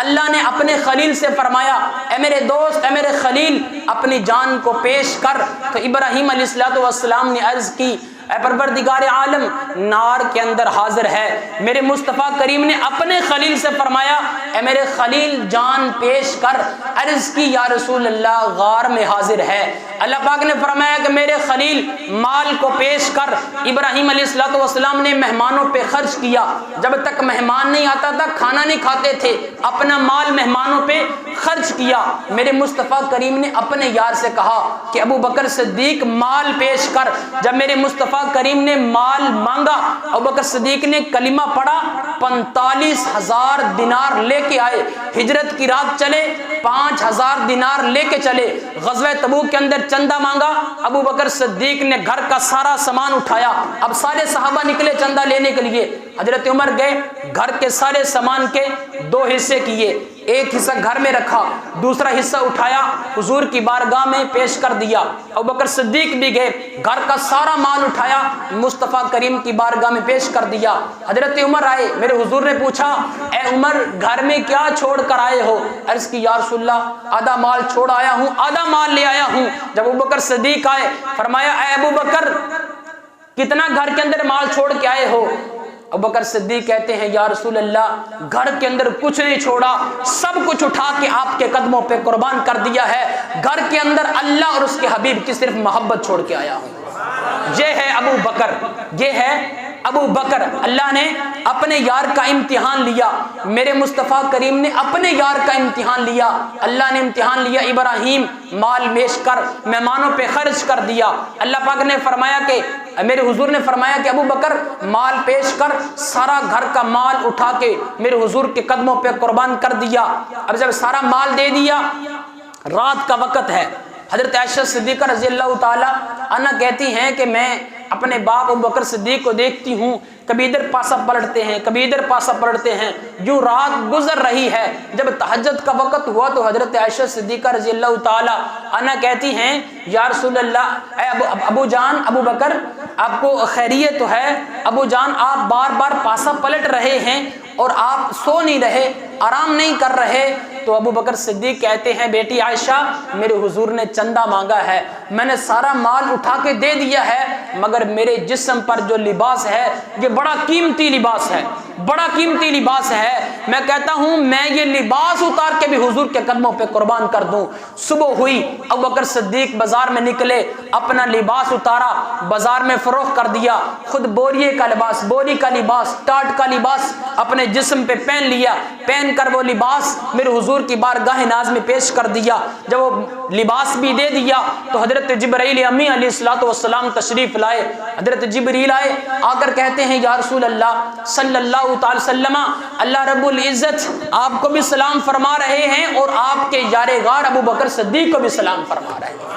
اللہ نے اپنے خلیل سے فرمایا اے میرے دوست، اے میرے خلیل، اپنی جان کو پیش کر۔ تو ابراہیم علیہ السلام نے عرض کی اے پروردگار عالم، نار کے اندر حاضر ہے۔ میرے مصطفیٰ کریم نے اپنے خلیل سے فرمایا اے میرے خلیل جان پیش کر۔ عرض کی یا رسول اللہ غار میں حاضر ہے۔ اللہ پاک نے فرمایا کہ میرے خلیل مال کو پیش کر۔ ابراہیم علیہ السلام نے مہمانوں پہ خرچ کیا، جب تک مہمان نہیں آتا تھا کھانا نہیں کھاتے تھے، اپنا مال مہمانوں پہ خرچ کیا۔ میرے مصطفیٰ کریم نے اپنے یار سے کہا کہ ابو بکر صدیق مال پیش کر۔ جب میرے مصطفیٰ کریم نے مال مانگا، ابو بکر صدیق نے کلمہ پڑھا، 45,000 دینار لے کے آئے۔ ہجرت کی رات چلے، 5,000 دینار لے کے چلے۔ غزوہ تبوک کے اندر چندہ مانگا، ابو بکر صدیق نے گھر کا سارا سامان اٹھایا۔ اب سارے صحابہ نکلے چندہ لینے کے لیے، حضرت عمر گئے، گھر کے سارے سامان کے 2 حصے کیے، ایک حصہ گھر میں رکھا، دوسرا حصہ اٹھایا حضور کی بارگاہ میں پیش کر دیا۔ ابو بکر صدیق بھی گئے، گھر کا سارا مال اٹھایا، مصطفیٰ کریم کی بارگاہ میں پیش کر دیا۔ حضرت عمر آئے، میرے حضور نے پوچھا اے عمر گھر میں کیا چھوڑ کر آئے ہو؟ عرض کی یا رسول اللہ آدھا مال چھوڑ آیا ہوں، آدھا مال لے آیا ہوں۔ جب ابو بکر صدیق آئے، فرمایا اے ابو بکر کتنا گھر کے اندر مال چھوڑ کے آئے ہو؟ ابو بکر صدیق کہتے ہیں یا رسول اللہ گھر کے اندر کچھ نہیں چھوڑا، سب کچھ اٹھا کے آپ کے قدموں پہ قربان کر دیا ہے۔ گھر کے اندر اللہ اور اس کے حبیب کی صرف محبت چھوڑ کے آیا ہوں۔ یہ ہے ابو بکر، یہ ہے ابو بکر۔ اللہ نے اپنے یار کا امتحان لیا، میرے مصطفیٰ کریم نے اپنے یار کا امتحان لیا۔ اللہ نے امتحان لیا ابراہیم مال میش کر، مہمانوں پہ خرچ کر دیا۔ اللہ پاک نے فرمایا کہ میرے حضور نے فرمایا کہ ابو بکر مال پیش کر، سارا گھر کا مال اٹھا کے میرے حضور کے قدموں پہ قربان کر دیا۔ اب جب سارا مال دے دیا، رات کا وقت ہے، حضرت عائشہ صدیقہ رضی اللہ تعالی عنہا کہتی ہیں کہ میں اپنے باپ ابو بکر صدیق کو دیکھتی ہوں، کبھی ادھر پاسا پلٹتے ہیں، کبھی ادھر پاسا پلٹتے ہیں، یوں رات گزر رہی ہے۔ جب تہجد کا وقت ہوا تو حضرت عائشہ صدیقہ رضی اللہ تعالی عنہا کہتی ہیں یا رسول اللہ، اے ابو جان، ابو بکر آپ کو خیریت تو ہے؟ ابو جان آپ بار بار پاسا پلٹ رہے ہیں اور آپ سو نہیں رہے، آرام نہیں کر رہے، تو ابو بکر صدیق کہتے ہیں بیٹی عائشہ میرے حضور نے چندہ مانگا ہے، میں نے سارا مال اٹھا کے دے دیا ہے، مگر میرے جسم پر جو لباس ہے یہ بڑا قیمتی لباس ہے، بڑا قیمتی لباس ہے، میں کہتا ہوں میں یہ لباس اتار کے بھی حضور کے قدموں پہ قربان کر دوں۔ صبح ہوئی، ابو بکر صدیق بازار میں نکلے، اپنا لباس اتارا، بازار میں فروخت کر دیا، خود بوریے کا لباس، بوری کا لباس، ٹاٹ کا لباس اپنے جسم پہ پہن لیا، پہن کر وہ لباس میرے حضور کی بارگاہ ناز میں پیش کر دیا۔ جب وہ لباس بھی دے دیا تو حضرت جبرائیل امی علیہ الصلوۃ والسلام تشریف لائے۔ حضرت جبریل آئے، آ کر کہتے ہیں یا رسول اللہ صلی اللہ تعالی وسلم، اللہ رب العزت آپ کو بھی سلام فرما رہے ہیں اور آپ کے یار غار ابو بکر صدیق کو بھی سلام فرما رہے ہیں۔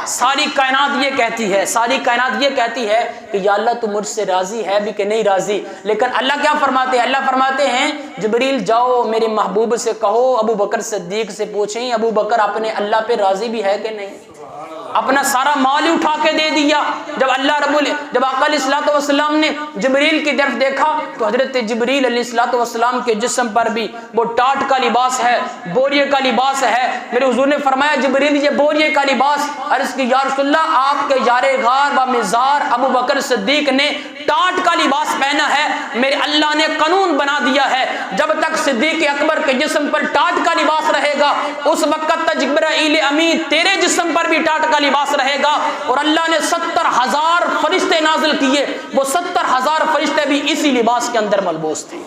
ساری کائنات یہ کہتی ہے، ساری کائنات یہ کہتی ہے کہ یا اللہ تو مجھ سے راضی ہے بھی کہ نہیں راضی، لیکن اللہ کیا فرماتے ہیں؟ اللہ فرماتے ہیں جبریل جاؤ میرے محبوب سے کہو ابو بکر صدیق سے پوچھیں ابو بکر اپنے اللہ پہ راضی بھی ہے کہ نہیں۔ اپنا سارا مال ہی اٹھا کے دے دیا۔ جب جب آقا علیہ الصلوۃ والسلام نے جبریل کی طرف دیکھا تو حضرت جبریل علیہ الصلوۃ والسلام کے جسم پر بھی وہ ٹاٹ کا لباس ہے، بوریے کا لباس ہے۔ میرے حضور نے فرمایا جبریل یہ بوریے کا لباس، عرض کی یا رسول اللہ آپ کے یار غار و مزار ابو بکر صدیق نے ٹاٹ کا لباس پہنا ہے، میرے اللہ نے قانون بنا دیا ہے جب تک صدیق اکبر کے جسم پر ٹاٹ کا لباس رہے گا اس وقت تک جبرائیل امین تیرے جسم پر بھی ٹاٹ کا لباس رہے گا۔ اور اللہ نے 70,000 فرشتے نازل کیے، وہ 70,000 فرشتے بھی اسی لباس کے اندر ملبوس تھے۔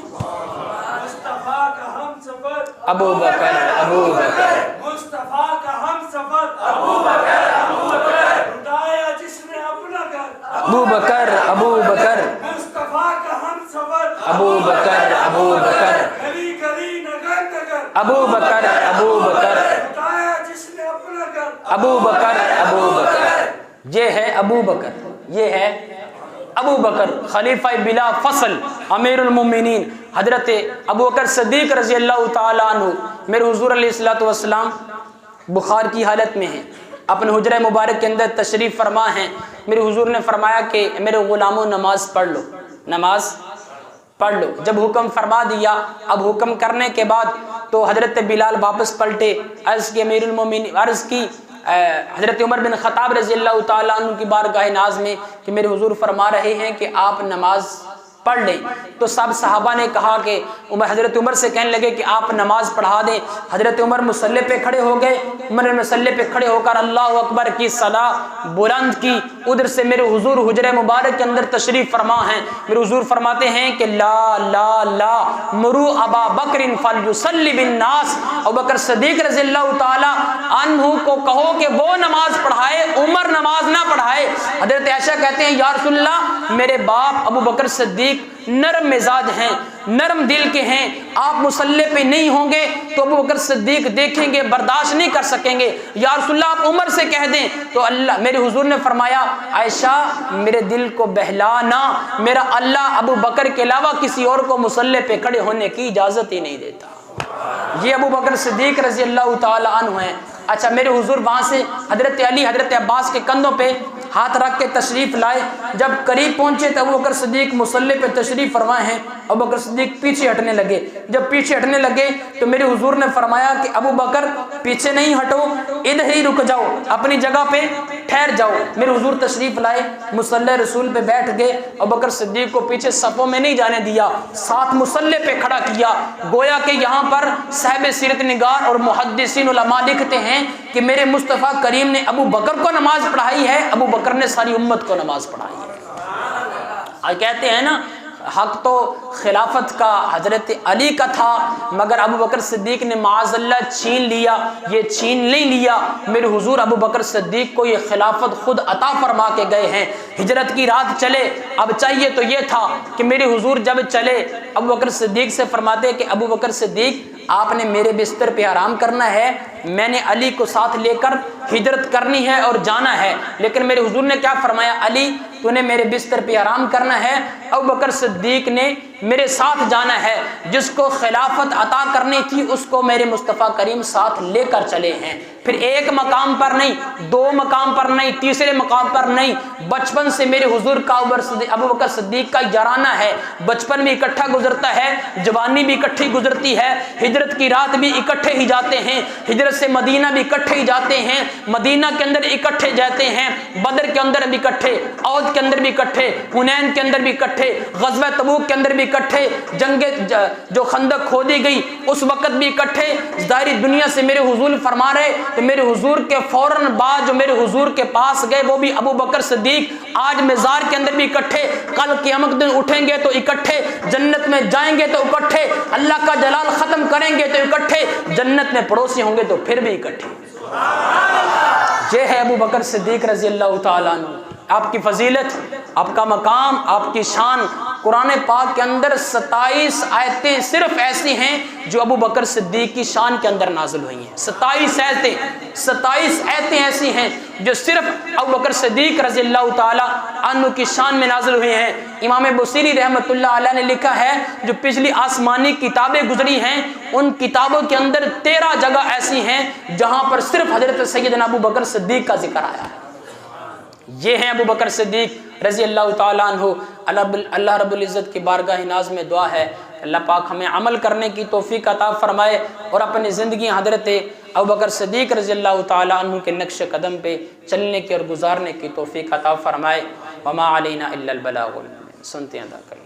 ابو بکر ابو بکر مصطفیٰ کا ہم سفر، ابو بکر ابو بکر اٹھایا جس نے اپنا گھر، ابو بکر ابو بکر مصطفیٰ کا ہم سفر، ابو بکر ابو بکر گلی گلی نگر نگر، ابو بکر ابو بکر اٹھایا جس نے اپنا گھر، ابو بکر ابو بکر۔ یہ ہے ابو بکر، یہ ہے ابو بکر خلیفہ بلا فصل امیر المومنین حضرت ابو بکر صدیق رضی اللہ تعالیٰ عنہ۔ میرے حضور علیہ الصلوۃ والسلام بخار کی حالت میں ہیں، اپنے حجرہ مبارک کے اندر تشریف فرما ہیں۔ میرے حضور نے فرمایا کہ میرے غلاموں نماز پڑھ لو، نماز پڑھ لو۔ جب حکم فرما دیا، اب حکم کرنے کے بعد تو حضرت بلال واپس پلٹے، عرض کی امیر المومنین، عرض کی حضرت عمر بن خطاب رضی اللہ تعالیٰ عنہ کی بارگاہ ناز میں کہ میرے حضور فرما رہے ہیں کہ آپ نماز پڑھ لیں۔ تو سب صحابہ نے کہا کہ حضرت عمر سے کہنے لگے کہ آپ نماز پڑھا دیں۔ حضرت عمر مصلی پہ کھڑے ہو گئے، عمر نے مصلی پہ کھڑے ہو کر اللہ اکبر کی صدا بلند کی۔ ادھر سے میرے حضور حجرہ مبارک کے اندر تشریف فرما ہیں۔ میرے حضور فرماتے ہیں کہ لا لا لا مرو ابا بکر فلیصلی بالناس، ابو بکر صدیق رضی اللہ تعالی عنہ کو کہو کہ وہ نماز پڑھائے، عمر نماز نہ پڑھائے۔ حضرت عائشہ کہتے ہیں یا رسول اللہ میرے باپ ابو بکر صدیق نرم مزاج ہیں، نرم دل کے ہیں، آپ مصلی پہ نہیں ہوں گے تو ابو بکر صدیق دیکھیں گے برداشت نہیں کر سکیں گے، یا رسول اللہ آپ عمر سے کہہ دیں۔ تو اللہ میرے حضور نے فرمایا عائشہ میرے دل کو بہلانا، میرا اللہ ابو بکر کے علاوہ کسی اور کو مصلی پہ کھڑے ہونے کی اجازت ہی نہیں دیتا۔ یہ ابو بکر صدیق رضی اللہ تعالی عنہ ہیں۔ اچھا میرے حضور وہاں سے حضرت علی حضرت عباس کے کندھوں پہ ہاتھ رکھ کے تشریف لائے۔ جب قریب پہنچے تو ابو بکر صدیق مصلی پہ تشریف فرمائے ہیں، ابو بکر صدیق پیچھے ہٹنے لگے۔ جب پیچھے ہٹنے لگے تو میرے حضور نے فرمایا کہ ابو بکر پیچھے نہیں ہٹو، ادھر ہی رک جاؤ، اپنی جگہ پہ ٹھہر جاؤ۔ میرے حضور تشریف لائے، مصلی رسول پہ بیٹھ گئے، ابو بکر صدیق کو پیچھے صفوں میں نہیں جانے دیا، ساتھ مصلی پہ کھڑا کیا۔ گویا کہ یہاں پر صاحب سیرت نگار اور محدثین علماء لکھتے ہیں کہ میرے مصطفیٰ کریم نے ابو بکر کو نماز پڑھائی ہے، ابو بکر نے ساری امت کو نماز پڑھائی ہے۔ آج کہتے ہیں نا حق تو خلافت کا حضرت علی کا تھا، مگر ابو بکر صدیق نے معاذ اللہ چھین لیا، یہ چھین نہیں لیا۔ میرے حضور ابو بکر صدیق کو یہ خلافت خود عطا فرما کے گئے ہیں۔ ہجرت کی رات چلے، اب چاہیے تو یہ تھا کہ میرے حضور جب چلے ابو بکر صدیق سے فرماتے کہ ابو بکر صدیق آپ نے میرے بستر پہ آرام کرنا ہے، میں نے علی کو ساتھ لے کر ہجرت کرنی ہے اور جانا ہے۔ لیکن میرے حضور نے کیا فرمایا، علی تو نے میرے بستر پہ آرام کرنا ہے ابوبکر صدیق نے میرے ساتھ جانا ہے، جس کو خلافت عطا کرنی تھی اس کو میرے مصطفیٰ کریم ساتھ لے کر چلے ہیں۔ پھر ایک مقام پر نہیں، دو مقام پر نہیں، تیسرے مقام پر نہیں، بچپن سے میرے حضور کا ابوبکر صدیق کا یارانہ ہے، بچپن بھی اکٹھا گزرتا ہے، جوانی بھی اکٹھی گزرتی ہے، ہجرت کی رات بھی اکٹھے ہی جاتے ہیں، ہجرت سے مدینہ بھی اکٹھے ہی جاتے ہیں، مدینہ کے اندر اکٹھے جاتے ہیں، بدر کے اندر بھی اکٹھے، احد کے اندر بھی اکٹھے، حنین کے اندر بھی اکٹھے، غزوہ تبوک کے اندر بھی اکٹھے، جنگ جو خندق کھودی گئی اس وقت بھی اکٹھے۔ ظاہری دنیا سے میرے حضور فرما رہے تو میرے حضور کے فوراً بعد جو میرے حضور کے پاس گئے وہ بھی ابوبکر صدیق، آج مزار کے اندر بھی اکٹھے، کل قیامت دن اٹھیں گے تو اکٹھے، جنت میں جائیں گے تو اکٹھے، اللہ کا جلال ختم کریں گے تو اکٹھے، جنت میں پڑوسی ہوں گے تو پھر بھی اکٹھے۔ یہ ہے ابوبکر صدیق رضی اللہ تعالیٰ عنہ، آپ کی فضیلت، آپ کا مقام، آپ کی شان۔ قرآن پاک کے اندر 27 آیتیں صرف ایسی ہیں جو ابوبکر صدیق کی شان کے اندر نازل ہوئی ہیں۔ 27 آیتیں ایسی ہیں جو صرف ابوبکر صدیق رضی اللہ تعالیٰ عنہ کی شان میں نازل ہوئی ہیں۔ امام بصیری رحمۃ اللہ علیہ نے لکھا ہے جو پچھلی آسمانی کتابیں گزری ہیں ان کتابوں کے اندر 13 جگہ ایسی ہیں جہاں پر صرف حضرت سیدنا ابوبکر صدیق کا ذکر آیا ہے۔ یہ ہیں ابوبکر صدیق رضی اللہ تعالیٰ عنہ۔ اللہ رب العزت کی بارگاہ ناز میں دعا ہے اللہ پاک ہمیں عمل کرنے کی توفیق عطا فرمائے اور اپنی زندگی حضرت ابوبکر صدیق رضی اللہ تعالیٰ عنہ کے نقش قدم پہ چلنے کی اور گزارنے کی توفیق عطا فرمائے۔ وما علینا الا البلاغ المبین۔ سنتے ہیں ادا کرنا۔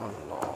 اللہ